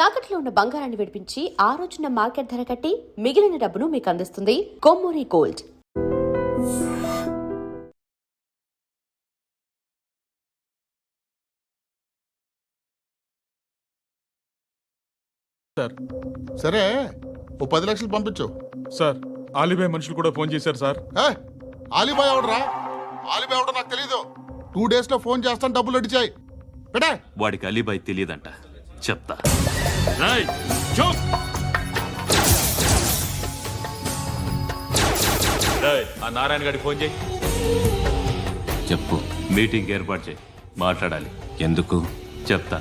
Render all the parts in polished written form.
తాకట్లో ఉన్న బంగారాన్ని విడిపించి ఆ రోజున మార్కెట్ ధర కట్టి మిగిలిన డబ్బును మీకు అందిస్తుంది కొమ్మూరి గోల్డ్. సార్ సరే ఓ 10 లక్షలు పంపించు. సార్ ఆలిబాయ్ మనుషులు కూడా ఫోన్ చేశారు సార్. ఆలిబాయ్ ఎవడరా? ఆలిబాయ్ ఎవడో నాకు తెలీదు. 2 days లో ఫోన్ చేస్తాను, డబ్బులు అడిచాయి పెడే. వాడికి అలీబాయ్ తెలియదంట, చెప్తా. ఆ నారాయణ గారికి ఫోన్ చేయి. చెప్పు, మీటింగ్ ఏర్పాటు చేయి, మాట్లాడాలి. ఎందుకు చెప్తా.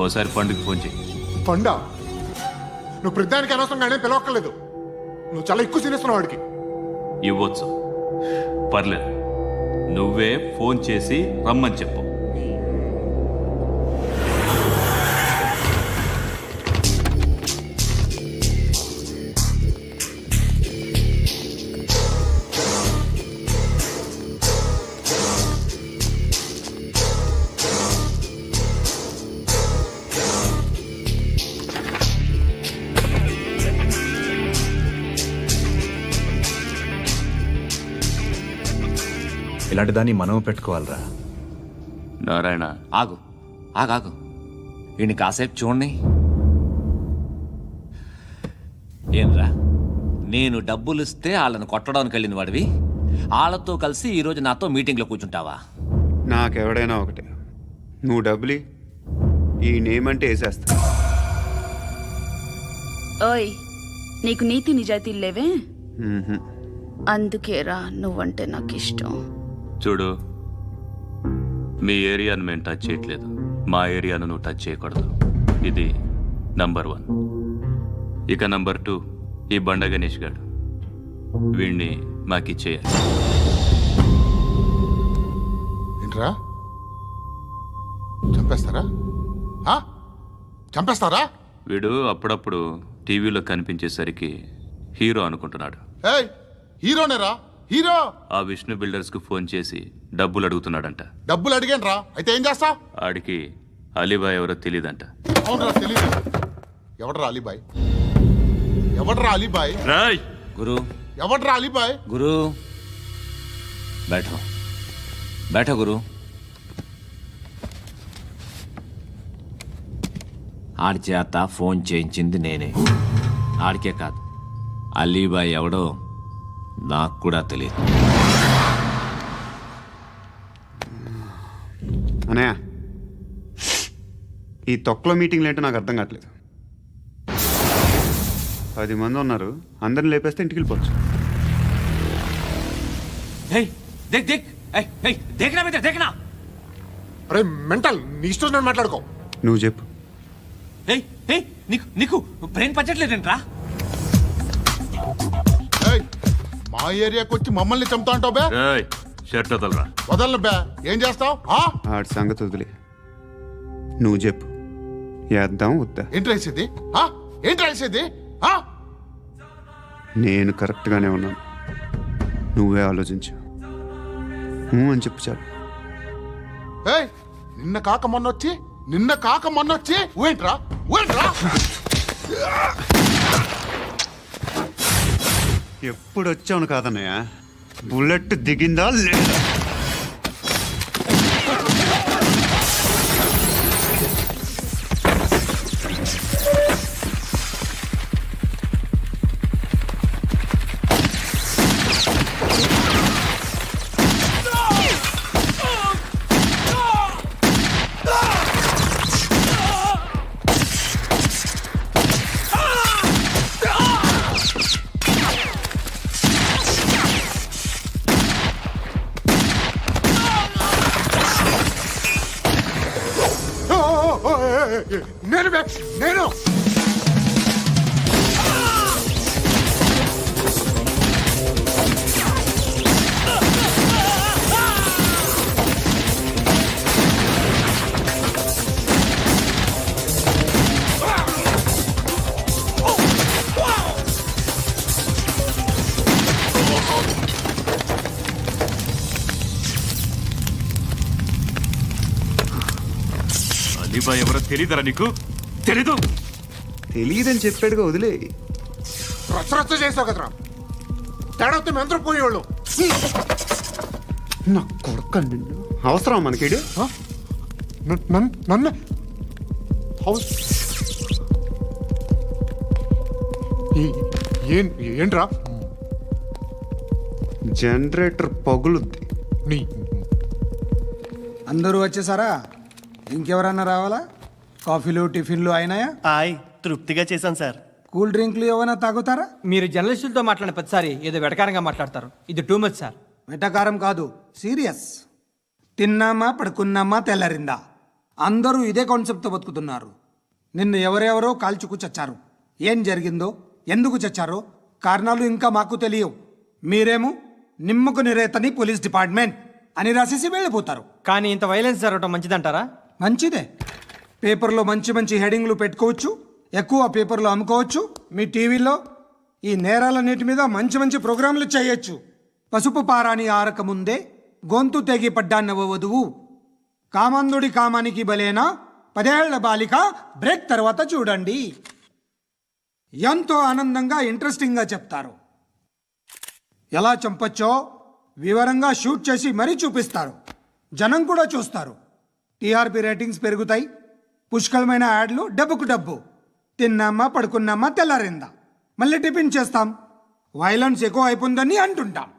ఓసారి పండుగ ఫోన్ చేయి. పండా, నువ్వు ప్రతిదానికి అనవసరంగానే పిలవక్కర్లేదు. నువ్వు చాలా ఎక్కువ సీనిస్తున్నావు వాడికి. ఇవ్వచ్చు, పర్లేదు. నువ్వే ఫోన్ చేసి రమ్మని చెప్పు. ఇలాంటి దాన్ని మనం పెట్టుకోవాలరా. నారాయణ, ఆగు ఆగాగు, వీడిని కాసేపు చూడండి. ఏంరా, నేను డబ్బులు ఇస్తే వాళ్ళని కొట్టడానికి వెళ్ళిన వాడివి, వాళ్ళతో కలిసి ఈరోజు నాతో మీటింగ్లో కూర్చుంటావా? నాకెవడైనా ఒకటే, నువ్వు డబ్బులి, ఈ నేమ్ అంటే వేసేస్తా. ఓయ్, నీకు నీతి నిజాయితీలు లేవే, అందుకేరా నువ్వంటే నాకు ఇష్టం. చూడు, మీ ఏరియాను మేము టచ్ చేయట్లేదు, మా ఏరియాను నువ్వు టచ్ చేయకూడదు. ఇది నంబర్ 1. ఇక నంబర్ 2, ఈ బండ గణేష్ గారు, వీణ్ణి మాకిచ్చేయాలి. ఏంట్రా, చంపేస్తారా? చంపేస్తారా? వీడు అప్పుడప్పుడు టీవీలో కనిపించేసరికి హీరో అనుకుంటున్నాడు. హీరోనేరా, హీరో. ఆ విష్ణు బిల్డర్స్ కు ఫోన్ చేసి డబ్బులు అడుగుతున్నాడంట. డబ్బులు అడిగాను రా, అయితే ఏం చేస్తా? ఆడికి అలీబాయ్ ఎవరో తెలియదంట. అవునరా, తెలీదు. ఎవడరా అలీబాయ్? ఎవడరా అలీబాయ్? రాయ్ గురు, ఎవడరా అలీబాయ్? గురు బైఠో బైఠో గురు. ఆడి చేత ఫోన్ చేయించింది నేనే. ఆడికే కాదు, అలీబాయ్ ఎవడో నాకు కూడా తెలియదు. అనయా, ఈ తొక్కలో మీటింగ్లు ఏంటో నాకు అర్థం కావట్లేదు. 10 మంది ఉన్నారు, అందరిని లేపేస్తే ఇంటికి వెళ్ళిపోవచ్చు. అరే మెంటల్, నీ ఇష్టం నేను మాట్లాడుకో. నువ్వు చెప్పు. నీకు బ్రెయిన్ పచ్చట్లేదంట్రా? మా ఏరియాకి వచ్చి మమ్మల్ని చంపుతా అంటావు బే? షర్ట్ వదలరా. వదలను బే. ఏం చేస్తావు? ఆడి సంగతి వదిలే, నువ్వు చెప్పు. వేద్దాం వద్దా? ఏంటి రాసేది? ఏంటి రాసేది? నేను కరెక్ట్గానే ఉన్నాను, నువ్వే ఆలోచించు. అని చెప్పు చాలు. నిన్న కాక మొన్నొచ్చి ఊయంట్రా. ఎప్పుడు వచ్చావును కాదన్నయ్య, బుల్లెట్ దిగిందా లేదా? నేను అలీబాయ్ ఎవరో తెలీదరా నీకు? తెలీదు. తెలియదని చెప్పాడుగా, వదిలే. రచ్చ చేసావు కదరా, తేడా వస్తే మెంతరం పోయేవాళ్ళు. నా కొడుక, నిన్ను అవసరం మనకిడు. నన్ను హౌస్ ఏంట్రా జనరేటర్ పగులుద్ది. నీ అందరూ వచ్చేసారా? ఇంకెవరన్నా రావాలా? కాఫీలు టిఫిన్లు అయినాయా? హాయ్, తృప్తిగా చేశాను సార్. కూల్ డ్రింక్లు ఏమైనా తాగుతారా? మీరు జర్నలిస్టులతో మాట్లాడిన ప్రతిసారి ఏదో వెటకారంగా మాట్లాడతారు. ఇది టూ మచ్ సార్. వెటకారం కాదు, సీరియస్. తిన్నామా పడుకున్నామా తెల్లరిందా, అందరూ ఇదే కాన్సెప్ట్తో బతుకుతున్నారు. నిన్ను ఎవరెవరో కాల్చుకు చచ్చారు. ఏం జరిగిందో, ఎందుకు చచ్చారో కారణాలు ఇంకా మాకు తెలియవు. మీరేమో నిమ్మకు నిరేతని పోలీస్ డిపార్ట్మెంట్ అని రాసేసి వెళ్ళిపోతారు. కానీ ఇంత వైలెన్స్ జరగడం మంచిదంటారా? మంచిదే. పేపర్లో మంచి మంచి హెడింగ్లు పెట్టుకోవచ్చు, ఎక్కువ పేపర్లు అమ్ముకోవచ్చు. మీ టీవీలో ఈ నేరాలన్నిటి మీద మంచి మంచి ప్రోగ్రాంలు చేయొచ్చు. పసుపు పారాని ఆరక ముందే గొంతు తెగి పడ్డాన్నవ వధువు, కామందుడి కామానికి బలేనా 10 ఏళ్ల బాలిక, బ్రేక్ తర్వాత చూడండి. ఎంతో ఆనందంగా ఇంట్రెస్టింగ్గా చెప్తారు. ఎలా చంపచ్చో వివరంగా షూట్ చేసి మరీ చూపిస్తారు. జనం కూడా చూస్తారు. టీఆర్పీ రేటింగ్స్ పెరుగుతాయి. పుష్కలమైన యాడ్లు, డబ్బుకు డబ్బు. తిన్నామా పడుకున్నామా తెల్లారిందా, మళ్ళీ టిఫిన్ చేస్తాం. వైలెన్స్ ఎక్కువ అయిపోయిందని అంటుంటాం.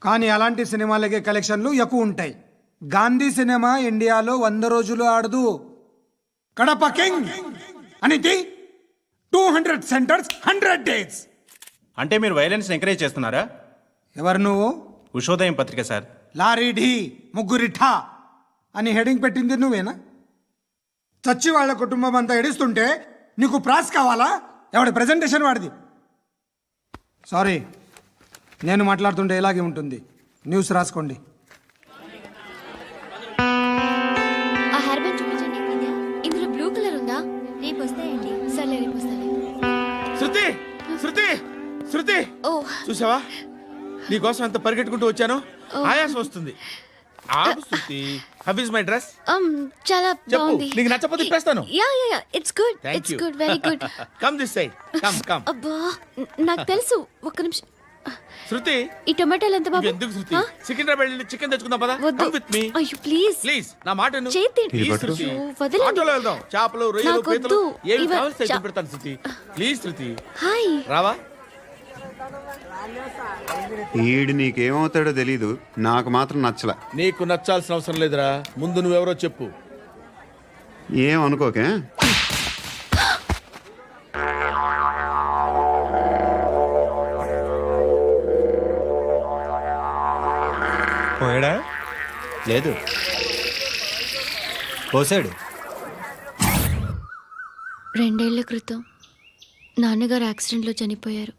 కానీ అలాంటి సినిమాలకే కలెక్షన్లు ఎక్కువ ఉంటాయి. గాంధీ సినిమా ఇండియాలో 100 రోజులు ఆడదు. కడప కింగ్ అనితి 200 సెంటర్స్ 100 డేస్. అంటే మీరు వైలెన్స్ ఎంకరేజ్ చేస్తున్నారా? ఎవరు నువ్వు? ఉషోదయం పత్రిక సార్. లారీ ఢీ ముగ్గురిఠా అని హెడింగ్ పెట్టింది నువ్వేనా? చచ్చి వాళ్ళ కుటుంబం అంతా ఎడుస్తుంటే నీకు ప్రాస్ కావాలా? ఎవడి ప్రెజెంటేషన్ వాడిది. సారీ, నేను మాట్లాడుతుంటే ఇలాగే ఉంటుంది. న్యూస్ రాసుకోండి. ఆ హెయిర్ బ్యాండ్ చూపించండి. ఇందులో బ్లూ కలర్ ఉందా? రేపు వస్తాయండి. సర్లే, రేపు వస్తాను. శృతి, శృతి, శృతి, ఓ చూసావా నీకోసం ఎంత పరిగెట్టుకుంటూ వచ్చాను. ఆయాసం వస్తుంది. ఆగు Shruti. How is my dress? చాలా చెప్పు. బాగుంది. నీకు నచ్చకపోతే తిప్పేస్తాను. Yeah yeah yeah, it's good. Thank it's you. Good, very good. Come this side. Come come. అబ్బా, నాకు తెలుసు. ఒక్క నిమిషం. శృతి, ఈ టొమాటోలు ఎంత బాబు? ఎందుకు శృతి? ఆ? సికింద్రాబాద్ వెళ్ళి చికెన్ తెచ్చుకుందాం పదా. వద్దు. కమ్ విత్ మీ అయ్యో ప్లీజ్ ప్లీజ్. నా మాట విను. చేతి Please, శృతి. వదలండి. ఆటోలో వెళ్దాం. చేపలు, రొయ్యలు, నాకు పీతలు వద్దు. ఏమి ఇవ- కావాలి చా- పెడతాను శృతి. Please Shruti, hi. రావా? ఈడు నీకేమవుతాడో తెలీదు, నాకు మాత్రం నచ్చలా. నీకు నచ్చాల్సిన అవసరం లేదురా. ముందు నువ్వెవరో చెప్పు. ఏం అనుకోకే. పోయాడా? లేదు, పోసాడు. 2 ఏళ్ల క్రితం నాన్నగారు యాక్సిడెంట్లో చనిపోయారు.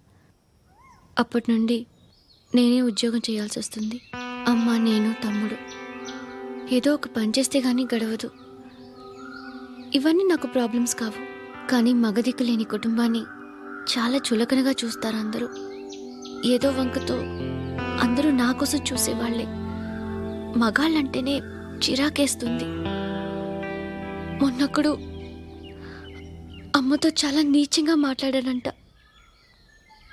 అప్పటి నుండి నేనే ఉద్యోగం చేయాల్సి వస్తుంది. అమ్మ, నేను, తమ్ముడు ఏదో ఒక పని చేస్తే కానీ గడవదు. ఇవన్నీ నాకు ప్రాబ్లమ్స్ కావు. కానీ మగదిక్కు లేని కుటుంబాన్ని చాలా చులకనగా చూస్తారు అందరూ. ఏదో వంకతో అందరూ నా కోసం చూసేవాళ్లే. మగాళ్ళంటేనే చిరాకేస్తుంది. మొన్నప్పుడు అమ్మతో చాలా నీచంగా మాట్లాడాడంట.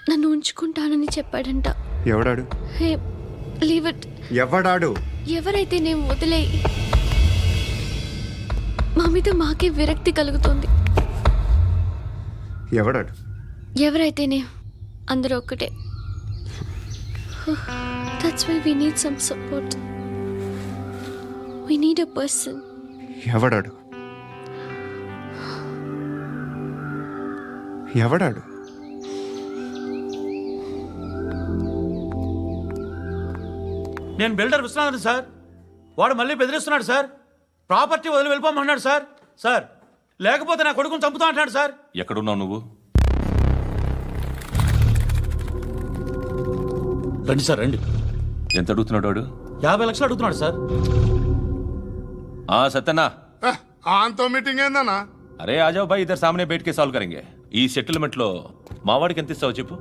నన్ను ఉంచుకుంటానని చెప్పాడంట. ఎవడాడు? హే, లీవ్ ఇట్. ఎవడాడు? ఎవరైతే నేను వదిలే. మా మీద మాకే విరక్తి కలుగుతుంది. ఎవడాడు? ఎవరైతేనే అందరూ ఒక్కటే. That's why we need some support. We need a person. ఎవడాడు? ఎవడాడు? నేను బిల్డర్ విశ్వనాథన్ సార్. వాడు మళ్ళీ బెదిరిస్తున్నాడు సార్. ప్రాపర్టీ వదిలి వెళ్ళిపోమన్నాడు సార్. సార్, లేకపోతే నా కొడుకుని చంపుతా అంటున్నాడు సార్. ఎక్కడున్నావు నువ్వు? రండి సార్, రండి. ఎంత అడుగుతున్నాడు వాడు? 50 లక్షలు అడుగుతున్నాడు సార్. సత్యనా, ఆంతో మీటింగ్ ఏందన్నా? అరే ఆజావ్ భాయ్, ఇద్దరు సామనే బయటకే సాల్వ్ కరెంగే. ఈ సెటిల్మెంట్ లో మావాడికి ఎంత ఇస్తావు చెప్పు.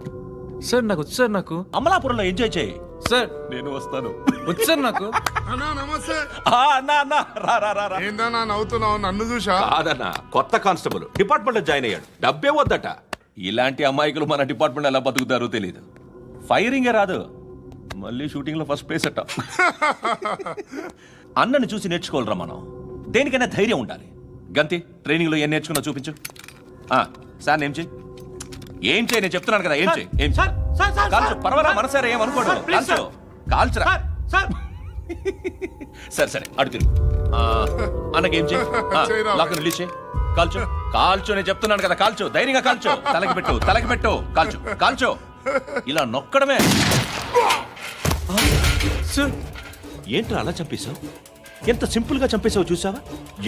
సార్ నాకు వచ్చు సార్. నాకు అమలాపురంలో ఎంజాయ్ చేయి. సార్ నేను వస్తాను. వచ్చు సార్ నాకు. అన్నా నమస్తే. అన్నా అన్నా రా రా రా రా. ఏందన్నా నవ్వుతున్నావు? నన్ను చూసా? కాదన్నా, కొత్త కానిస్టేబుల్ డిపార్ట్మెంట్ లో జాయిన్ అయ్యాడు. డబ్బే వద్దట. ఇలాంటి అమాయకులు మన డిపార్ట్మెంట్ ఎలా బతుకుతారో తెలియదు. ఫైరింగే రాదు, మళ్ళీ షూటింగ్ లో ఫస్ట్ ప్లేస్ అట్ట. అన్నని చూసి నేర్చుకోవాలరా మనం. దేనికైనా ధైర్యం ఉండాలి. గంతి, ట్రైనింగ్ లో ఏం నేర్చుకున్నా చూపించు. సార్ ఏం చేయి, ఏం చేయి, నేను చెప్తున్నాను కదా. ఏం చేయి, ఏం చేయి. కాల్చు, పర్వాలా, మనసారా ఏమనుకోడు. కాల్చు, కాల్చురా. సరే సరే, అడు తిరుగు. అన్నకేం చేయి, లాక్ రిలీజ్ చేయి. కాల్చు, కాల్చు, నేను చెప్తున్నాను కదా. కాల్చు, ధైర్యంగా కాల్చు. తలకి పెట్టు, తలకి పెట్టు. కాల్చు, కాల్చు. ఇలా నొక్కడమే. ఏంట్రా అలా చంపేశావు? ఎంత సింపుల్ గా చంపేశావు చూసావా?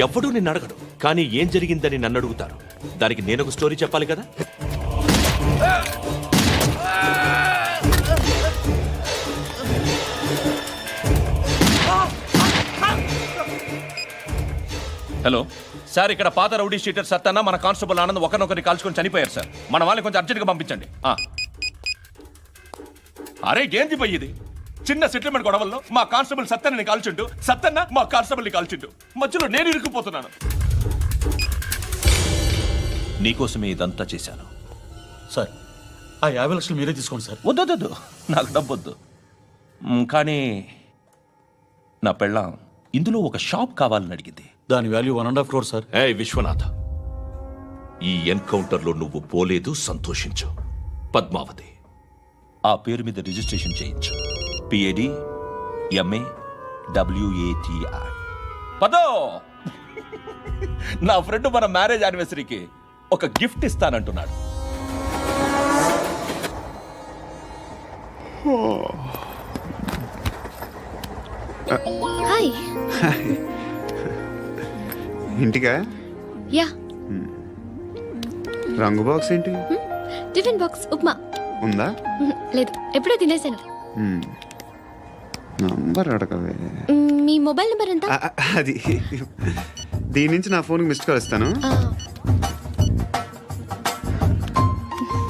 ఎవడూ నిన్ను అడగడు, కానీ ఏం జరిగిందని నన్ను అడుగుతారు. దానికి నేను ఒక స్టోరీ చెప్పాలి కదా. హలో సార్, ఇక్కడ పాత రౌడీ షీటర్ సత్తన్న మన కానిస్టేబుల్ ఆనంద్ ఒకరినొకరిని కాల్చుకొని చనిపోయారు సార్. మన వాళ్ళని కొంచెం అర్జెంట్గా పంపించండి. అరే ఏంది పోయేది? చిన్న సెటిల్మెంట్ గొడవల్లో మా కానిస్టేబుల్ సత్తన్నని కాల్చుంటూ, సత్తన్న మా కానిస్టేబుల్ని కాల్చుంటూ, మధ్యలో నేను ఇరుక్కుపోతున్నాను. నీకోసమే ఇదంతా చేశాను సార్. ఆ 50 లక్షలు మీరే తీసుకోండి సార్. వద్దొద్దు, నాకు డబ్బొద్దు. కానీ నా పెళ్ళాం ఇందులో ఒక షాప్ కావాలని అడిగింది. దాని వాల్యూ 1.5 crore సార్. ఏ విశ్వనాథ్, ఈ ఎన్కౌంటర్లో నువ్వు పోలేదు, సంతోషించు. పద్మావతి ఆ పేరు మీద రిజిస్ట్రేషన్ చేయించు. PAD MA WATI. పదో, నా ఫ్రెండ్ మన మ్యారేజ్ యానివర్సరీకి ఒక గిఫ్ట్ ఇస్తానంటున్నాడు. హాయ్. ఇంటికా? యా. రంగు బాక్స్ ఏంటి? Tiffin box upma. ఉందా? లేదు, ఎప్పుడో తినేసాను. నంబర్ అడగవే. మీ మొబైల్ నెంబర్ ఎంత? అది దీని నుంచి నా ఫోన్కి మిస్డ్ కాల్ ఇస్తాను.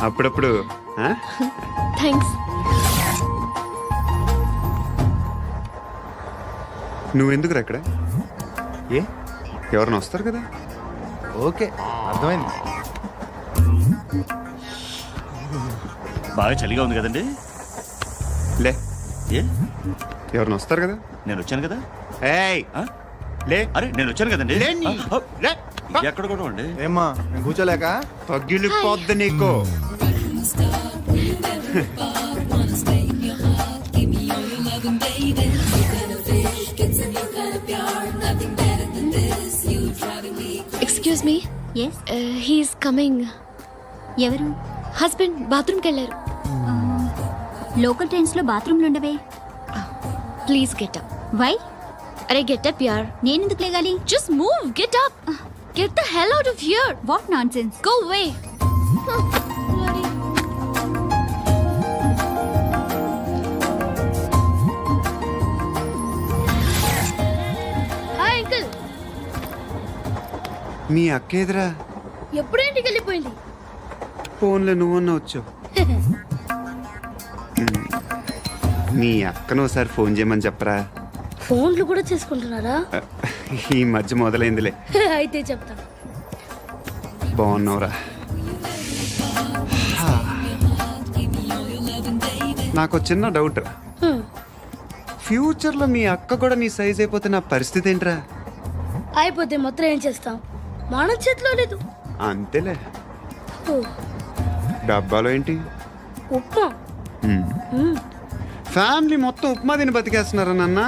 అప్పుడప్పుడు. థ్యాంక్స్. నువ్వెందుకు అక్కడ? ఏ, ఎవరైనా వస్తారు కదా. ఓకే, అర్థమైంది. బాగా చలిగా ఉంది కదండి. లే, ఏ, ఎవరైనా వస్తారు కదా. నేను వచ్చాను కదా. ఏయ్ లే. అరే నేను వచ్చాను కదండి. లే. ఎక్కడ కూడా అండి. ఏమ్మా, కూర్చోలేక తగ్గిలిపోద్ది నీకు. Excuse me. Yes, he's coming. ఎవరు? హస్బెండ్ బాత్రూమ్కి వెళ్ళారు. లోకల్ ట్రైన్స్ లో బాత్రూమ్లు ఉండవే. Please get up. వై? అరే గెట్ అప్ యార్. నేనెందుకు లేగాలి? Just move, get up. Get the hell out of here. What nonsense. Go away. Hi uncle. మీ అక్క ఎదురా? ఎప్పుడు ఇంటికి వెళ్ళిపోయింది? ఫోన్లో నువ్వన్నా వచ్చావు. మీ అక్కను ఒకసారి ఫోన్ చేయమని చెప్పరా. ఫోన్లు కూడా చేసుకుంటున్నారా? ఈ మధ్య మొదలైందిలే. అయితే చెప్తాను. బాగున్నావురా? నాకు చిన్న డౌట్. ఫ్యూచర్లో మీ అక్క కూడా నీ సైజ్ అయిపోతే నా పరిస్థితి ఏంట్రా? అయిపోతే మొత్తం ఏం చేస్తాం? మన చేతిలో లేదు. అంతేలే. డబ్బాలో ఏంటి? ఉప్మా. ఫ్యామిలీ మొత్తం ఉప్మా తిని బతికేస్తున్నారా నాన్న?